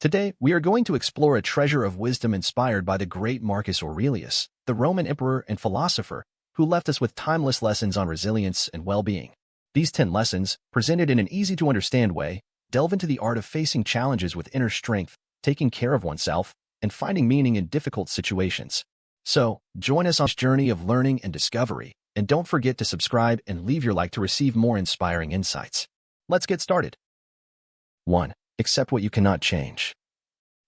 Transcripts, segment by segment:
Today, we are going to explore a treasure of wisdom inspired by the great Marcus Aurelius, the Roman emperor and philosopher, who left us with timeless lessons on resilience and well-being. These 10 lessons, presented in an easy-to-understand way, delve into the art of facing challenges with inner strength, taking care of oneself, and finding meaning in difficult situations. So, join us on this journey of learning and discovery, and don't forget to subscribe and leave your like to receive more inspiring insights. Let's get started. 1. Accept what you cannot change.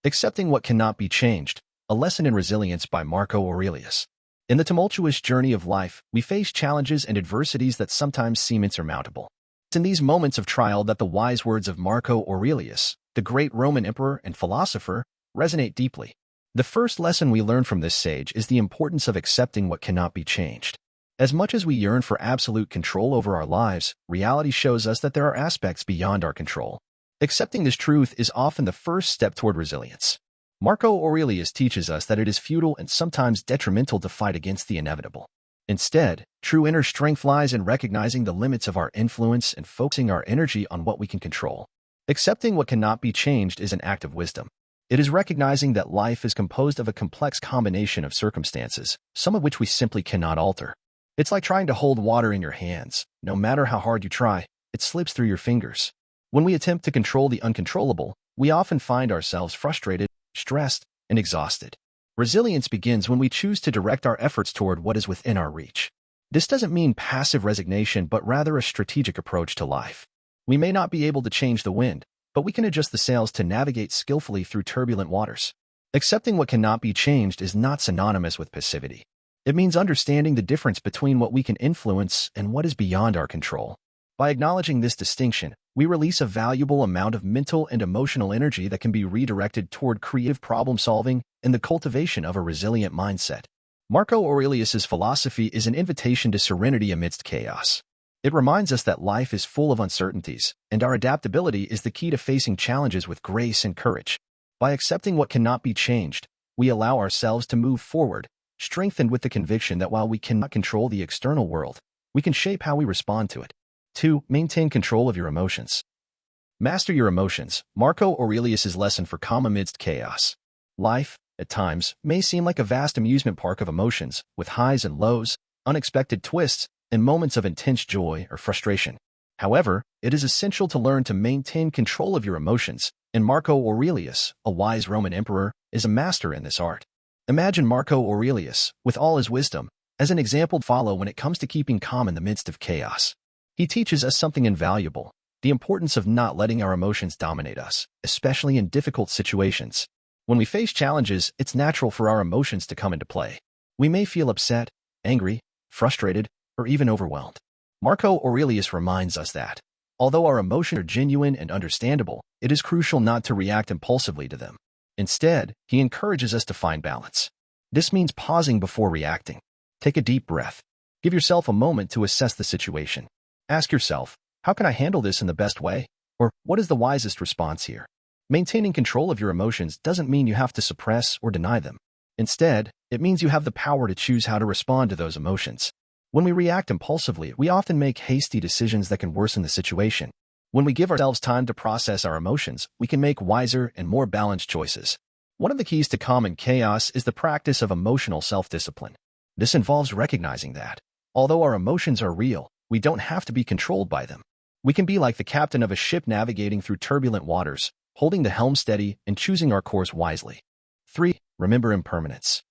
Accepting what cannot be changed, a lesson in resilience by Marco Aurelius. In the tumultuous journey of life, we face challenges and adversities that sometimes seem insurmountable. It's in these moments of trial that the wise words of Marco Aurelius, the great Roman emperor and philosopher, resonate deeply. The first lesson we learn from this sage is the importance of accepting what cannot be changed. As much as we yearn for absolute control over our lives, reality shows us that there are aspects beyond our control. Accepting this truth is often the first step toward resilience. Marco Aurelius teaches us that it is futile and sometimes detrimental to fight against the inevitable. Instead, true inner strength lies in recognizing the limits of our influence and focusing our energy on what we can control. Accepting what cannot be changed is an act of wisdom. It is recognizing that life is composed of a complex combination of circumstances, some of which we simply cannot alter. It's like trying to hold water in your hands. No matter how hard you try, it slips through your fingers. When we attempt to control the uncontrollable, we often find ourselves frustrated, stressed, and exhausted. Resilience begins when we choose to direct our efforts toward what is within our reach. This doesn't mean passive resignation, but rather a strategic approach to life. We may not be able to change the wind, but we can adjust the sails to navigate skillfully through turbulent waters. Accepting what cannot be changed is not synonymous with passivity. It means understanding the difference between what we can influence and what is beyond our control. By acknowledging this distinction, we release a valuable amount of mental and emotional energy that can be redirected toward creative problem-solving and the cultivation of a resilient mindset. Marco Aurelius's philosophy is an invitation to serenity amidst chaos. It reminds us that life is full of uncertainties, and our adaptability is the key to facing challenges with grace and courage. By accepting what cannot be changed, we allow ourselves to move forward, strengthened with the conviction that while we cannot control the external world, we can shape how we respond to it. 2. Maintain control of your emotions. Master your emotions, Marco Aurelius's lesson for calm amidst chaos. Life, at times, may seem like a vast amusement park of emotions, with highs and lows, unexpected twists, and moments of intense joy or frustration. However, it is essential to learn to maintain control of your emotions, and Marco Aurelius, a wise Roman emperor, is a master in this art. Imagine Marco Aurelius, with all his wisdom, as an example to follow when it comes to keeping calm in the midst of chaos. He teaches us something invaluable, the importance of not letting our emotions dominate us, especially in difficult situations. When we face challenges, it's natural for our emotions to come into play. We may feel upset, angry, frustrated, or even overwhelmed. Marco Aurelius reminds us that, although our emotions are genuine and understandable, it is crucial not to react impulsively to them. Instead, he encourages us to find balance. This means pausing before reacting. Take a deep breath. Give yourself a moment to assess the situation. Ask yourself, how can I handle this in the best way? Or, what is the wisest response here? Maintaining control of your emotions doesn't mean you have to suppress or deny them. Instead, it means you have the power to choose how to respond to those emotions. When we react impulsively, we often make hasty decisions that can worsen the situation. When we give ourselves time to process our emotions, we can make wiser and more balanced choices. One of the keys to calm in chaos is the practice of emotional self-discipline. This involves recognizing that, although our emotions are real, we don't have to be controlled by them. We can be like the captain of a ship navigating through turbulent waters, holding the helm steady and choosing our course wisely. 3. Remember impermanence.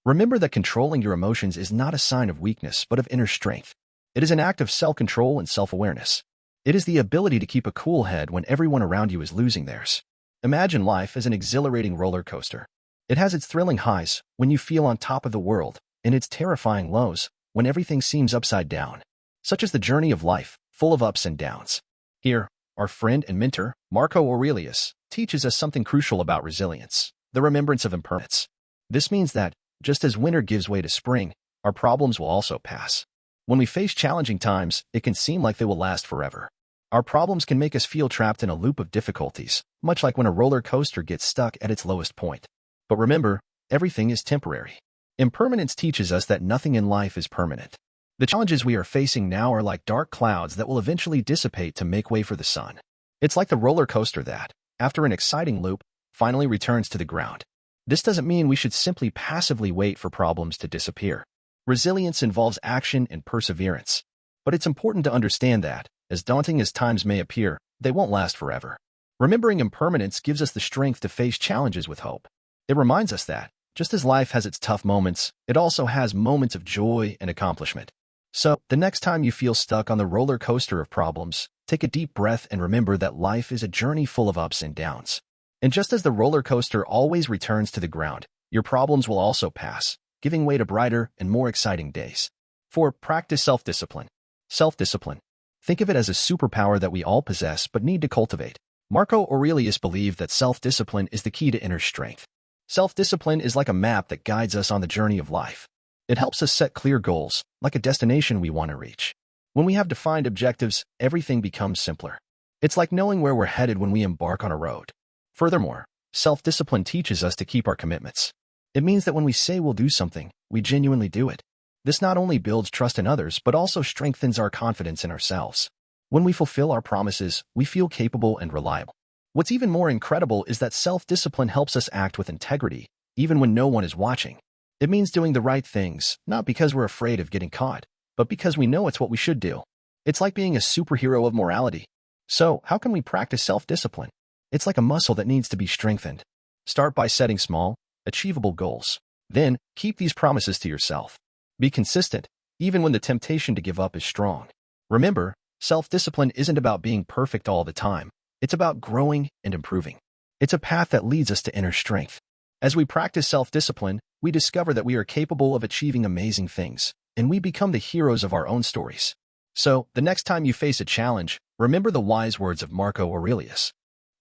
Remember that controlling your emotions is not a sign of weakness but of inner strength. It is an act of self-control and self-awareness. It is the ability to keep a cool head when everyone around you is losing theirs. Imagine life as an exhilarating roller coaster. It has its thrilling highs, when you feel on top of the world, and its terrifying lows, when everything seems upside down. Such is the journey of life, full of ups and downs. Here, our friend and mentor, Marco Aurelius, teaches us something crucial about resilience, the remembrance of impermanence. This means that, just as winter gives way to spring, our problems will also pass. When we face challenging times, it can seem like they will last forever. Our problems can make us feel trapped in a loop of difficulties, much like when a roller coaster gets stuck at its lowest point. But remember, everything is temporary. Impermanence teaches us that nothing in life is permanent. The challenges we are facing now are like dark clouds that will eventually dissipate to make way for the sun. It's like the roller coaster that, after an exciting loop, finally returns to the ground. This doesn't mean we should simply passively wait for problems to disappear. Resilience involves action and perseverance. But it's important to understand that, as daunting as times may appear, they won't last forever. Remembering impermanence gives us the strength to face challenges with hope. It reminds us that, just as life has its tough moments, it also has moments of joy and accomplishment. So, the next time you feel stuck on the roller coaster of problems, take a deep breath and remember that life is a journey full of ups and downs. And just as the roller coaster always returns to the ground, your problems will also pass, giving way to brighter and more exciting days. 4. Practice self-discipline. Self-discipline. Think of it as a superpower that we all possess but need to cultivate. Marcoaurelius believed that self-discipline is the key to inner strength. Self-discipline is like a map that guides us on the journey of life. It helps us set clear goals, like a destination we want to reach. When we have defined objectives, everything becomes simpler. It's like knowing where we're headed when we embark on a road. Furthermore, self-discipline teaches us to keep our commitments. It means that when we say we'll do something, we genuinely do it. This not only builds trust in others but also strengthens our confidence in ourselves. When we fulfill our promises, we feel capable and reliable. What's even more incredible is that self-discipline helps us act with integrity, even when no one is watching. It means doing the right things, not because we're afraid of getting caught, but because we know it's what we should do. It's like being a superhero of morality. So, how can we practice self-discipline? It's like a muscle that needs to be strengthened. Start by setting small, achievable goals. Then, keep these promises to yourself. Be consistent, even when the temptation to give up is strong. Remember, self-discipline isn't about being perfect all the time. It's about growing and improving. It's a path that leads us to inner strength. As we practice self-discipline, we discover that we are capable of achieving amazing things, and we become the heroes of our own stories. So, the next time you face a challenge, remember the wise words of Marcoaurelius.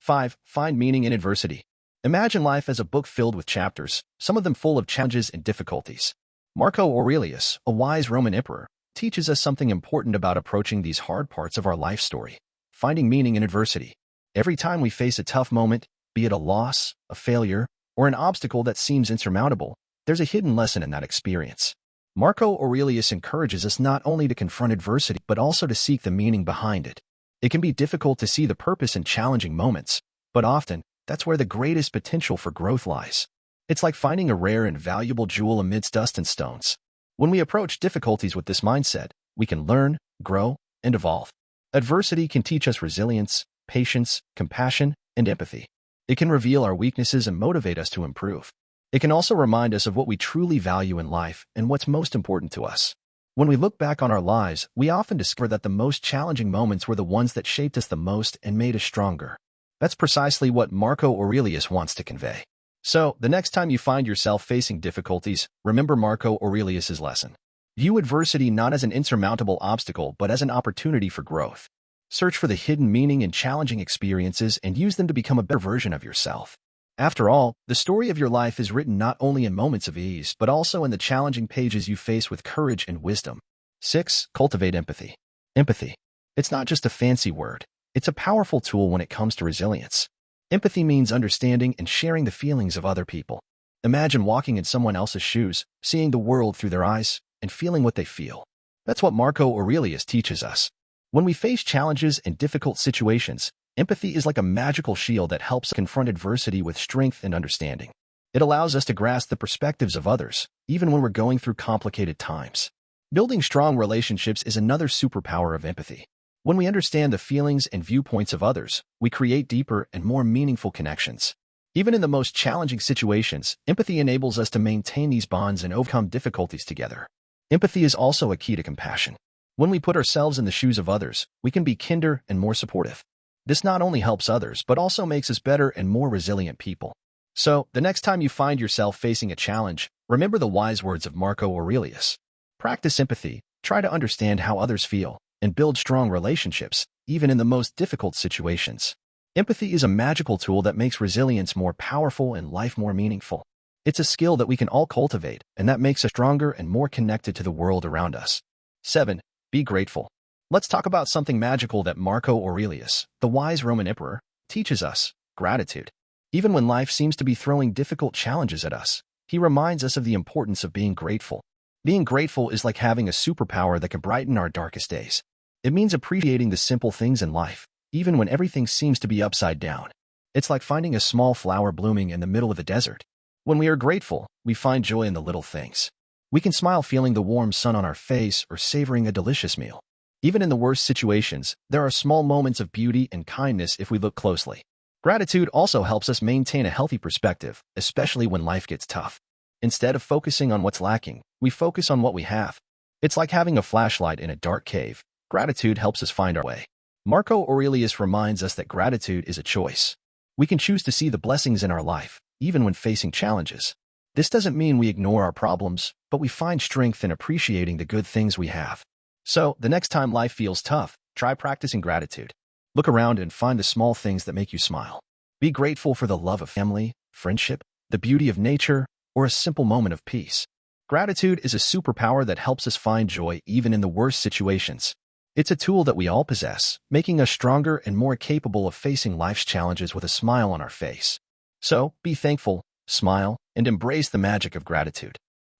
5. Find meaning in adversity. Imagine life as a book filled with chapters, some of them full of challenges and difficulties. Marcoaurelius, a wise Roman emperor, teaches us something important about approaching these hard parts of our life story. Finding meaning in adversity. Every time we face a tough moment, be it a loss, a failure, or an obstacle that seems insurmountable, there's a hidden lesson in that experience. Marcoaurelius encourages us not only to confront adversity but also to seek the meaning behind it. It can be difficult to see the purpose in challenging moments, but often, that's where the greatest potential for growth lies. It's like finding a rare and valuable jewel amidst dust and stones. When we approach difficulties with this mindset, we can learn, grow, and evolve. Adversity can teach us resilience, patience, compassion, and empathy. It can reveal our weaknesses and motivate us to improve. It can also remind us of what we truly value in life and what's most important to us. When we look back on our lives, we often discover that the most challenging moments were the ones that shaped us the most and made us stronger. That's precisely what Marcoaurelius wants to convey. So, the next time you find yourself facing difficulties, remember Marcoaurelius's lesson. View adversity not as an insurmountable obstacle but as an opportunity for growth. Search for the hidden meaning in challenging experiences and use them to become a better version of yourself. After all, the story of your life is written not only in moments of ease but also in the challenging pages you face with courage and wisdom. 6. Cultivate empathy. Empathy. It's not just a fancy word. It's a powerful tool when it comes to resilience. Empathy means understanding and sharing the feelings of other people. Imagine walking in someone else's shoes, seeing the world through their eyes, and feeling what they feel. That's what Marcoaurelius teaches us. When we face challenges and difficult situations, empathy is like a magical shield that helps confront adversity with strength and understanding. It allows us to grasp the perspectives of others, even when we're going through complicated times. Building strong relationships is another superpower of empathy. When we understand the feelings and viewpoints of others, we create deeper and more meaningful connections. Even in the most challenging situations, empathy enables us to maintain these bonds and overcome difficulties together. Empathy is also a key to compassion. When we put ourselves in the shoes of others, we can be kinder and more supportive. This not only helps others but also makes us better and more resilient people. So, the next time you find yourself facing a challenge, remember the wise words of Marcoaurelius. Practice empathy, try to understand how others feel, and build strong relationships, even in the most difficult situations. Empathy is a magical tool that makes resilience more powerful and life more meaningful. It's a skill that we can all cultivate, and that makes us stronger and more connected to the world around us. 7. Be grateful. Let's talk about something magical that Marcoaurelius, the wise Roman emperor, teaches us: gratitude. Even when life seems to be throwing difficult challenges at us, he reminds us of the importance of being grateful. Being grateful is like having a superpower that can brighten our darkest days. It means appreciating the simple things in life, even when everything seems to be upside down. It's like finding a small flower blooming in the middle of the desert. When we are grateful, we find joy in the little things. We can smile feeling the warm sun on our face or savoring a delicious meal. Even in the worst situations, there are small moments of beauty and kindness if we look closely. Gratitude also helps us maintain a healthy perspective, especially when life gets tough. Instead of focusing on what's lacking, we focus on what we have. It's like having a flashlight in a dark cave. Gratitude helps us find our way. Marcoaurelius reminds us that gratitude is a choice. We can choose to see the blessings in our life, even when facing challenges. This doesn't mean we ignore our problems, but we find strength in appreciating the good things we have. So, the next time life feels tough, try practicing gratitude. Look around and find the small things that make you smile. Be grateful for the love of family, friendship, the beauty of nature, or a simple moment of peace. Gratitude is a superpower that helps us find joy even in the worst situations. It's a tool that we all possess, making us stronger and more capable of facing life's challenges with a smile on our face. So, be thankful, smile, and embrace the magic of gratitude.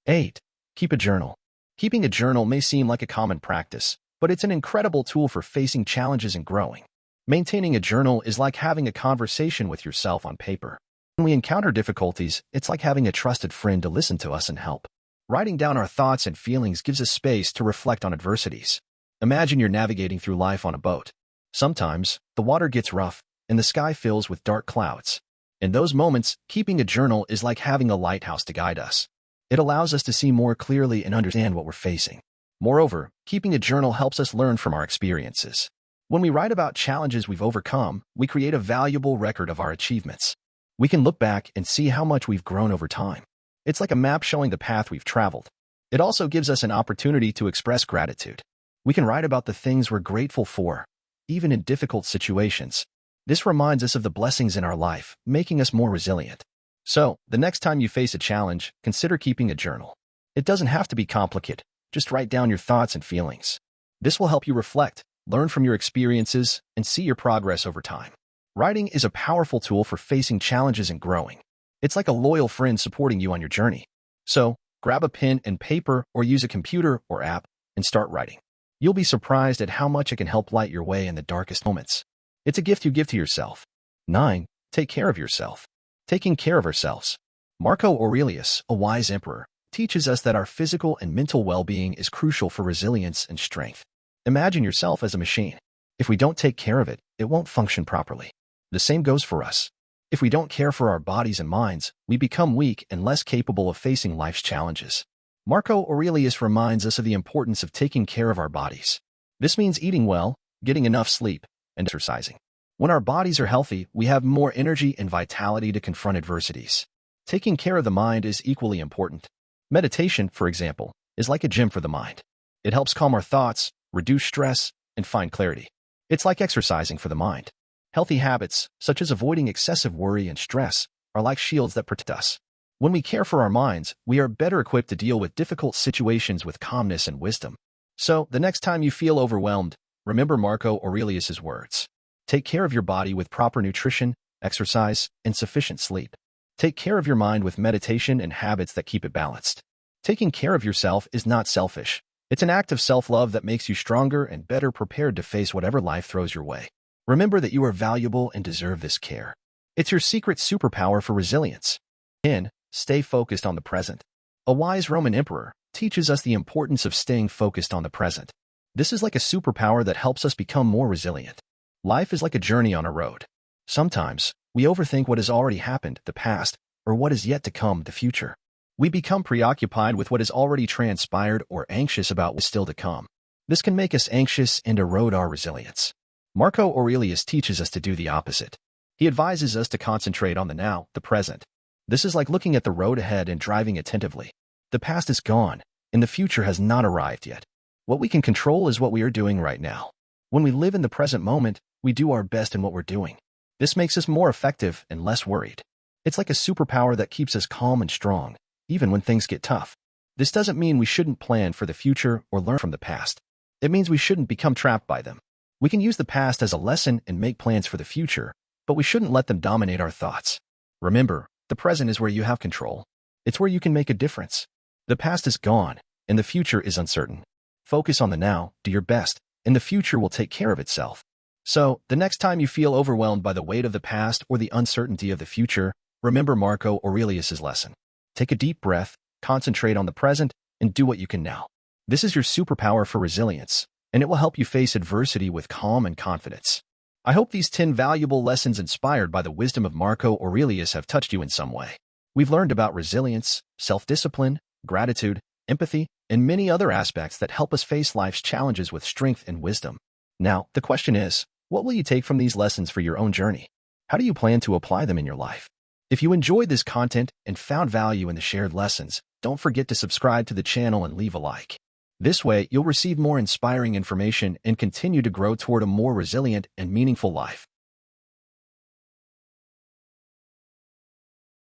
8. Keep a journal. Keeping a journal may seem like a common practice, but it's an incredible tool for facing challenges and growing. Maintaining a journal is like having a conversation with yourself on paper. When we encounter difficulties, it's like having a trusted friend to listen to us and help. Writing down our thoughts and feelings gives us space to reflect on adversities. Imagine you're navigating through life on a boat. Sometimes, the water gets rough, and the sky fills with dark clouds. In those moments, keeping a journal is like having a lighthouse to guide us. It allows us to see more clearly and understand what we're facing. Moreover, keeping a journal helps us learn from our experiences. When we write about challenges we've overcome, we create a valuable record of our achievements. We can look back and see how much we've grown over time. It's like a map showing the path we've traveled. It also gives us an opportunity to express gratitude. We can write about the things we're grateful for, even in difficult situations. This reminds us of the blessings in our life, making us more resilient. So, the next time you face a challenge, consider keeping a journal. It doesn't have to be complicated. Just write down your thoughts and feelings. This will help you reflect, learn from your experiences, and see your progress over time. Writing is a powerful tool for facing challenges and growing. It's like a loyal friend supporting you on your journey. So, grab a pen and paper or use a computer or app and start writing. You'll be surprised at how much it can help light your way in the darkest moments. It's a gift you give to yourself. 9. Take care of yourself. Taking care of ourselves. Marcoaurelius, a wise emperor, teaches us that our physical and mental well-being is crucial for resilience and strength. Imagine yourself as a machine. If we don't take care of it, it won't function properly. The same goes for us. If we don't care for our bodies and minds, we become weak and less capable of facing life's challenges. Marcoaurelius reminds us of the importance of taking care of our bodies. This means eating well, getting enough sleep, and exercising. When our bodies are healthy, we have more energy and vitality to confront adversities. Taking care of the mind is equally important. Meditation, for example, is like a gym for the mind. It helps calm our thoughts, reduce stress, and find clarity. It's like exercising for the mind. Healthy habits, such as avoiding excessive worry and stress, are like shields that protect us. When we care for our minds, we are better equipped to deal with difficult situations with calmness and wisdom. So, the next time you feel overwhelmed, remember Marcoaurelius' words. Take care of your body with proper nutrition, exercise, and sufficient sleep. Take care of your mind with meditation and habits that keep it balanced. Taking care of yourself is not selfish. It's an act of self-love that makes you stronger and better prepared to face whatever life throws your way. Remember that you are valuable and deserve this care. It's your secret superpower for resilience. 10. Stay focused on the present. A wise Roman emperor teaches us the importance of staying focused on the present. This is like a superpower that helps us become more resilient. Life is like a journey on a road. Sometimes, we overthink what has already happened, the past, or what is yet to come, the future. We become preoccupied with what has already transpired or anxious about what's still to come. This can make us anxious and erode our resilience. Marcoaurelius teaches us to do the opposite. He advises us to concentrate on the now, the present. This is like looking at the road ahead and driving attentively. The past is gone, and the future has not arrived yet. What we can control is what we are doing right now. When we live in the present moment, we do our best in what we're doing. This makes us more effective and less worried. It's like a superpower that keeps us calm and strong, even when things get tough. This doesn't mean we shouldn't plan for the future or learn from the past. It means we shouldn't become trapped by them. We can use the past as a lesson and make plans for the future, but we shouldn't let them dominate our thoughts. Remember, the present is where you have control. It's where you can make a difference. The past is gone, and the future is uncertain. Focus on the now, do your best, and the future will take care of itself. So, the next time you feel overwhelmed by the weight of the past or the uncertainty of the future, remember Marco Aurelius's lesson. Take a deep breath, concentrate on the present, and do what you can now. This is your superpower for resilience, and it will help you face adversity with calm and confidence. I hope these 10 valuable lessons inspired by the wisdom of Marco Aurelius have touched you in some way. We've learned about resilience, self-discipline, gratitude, empathy, and many other aspects that help us face life's challenges with strength and wisdom. Now, the question is, what will you take from these lessons for your own journey? How do you plan to apply them in your life? If you enjoyed this content and found value in the shared lessons, don't forget to subscribe to the channel and leave a like. This way, you'll receive more inspiring information and continue to grow toward a more resilient and meaningful life.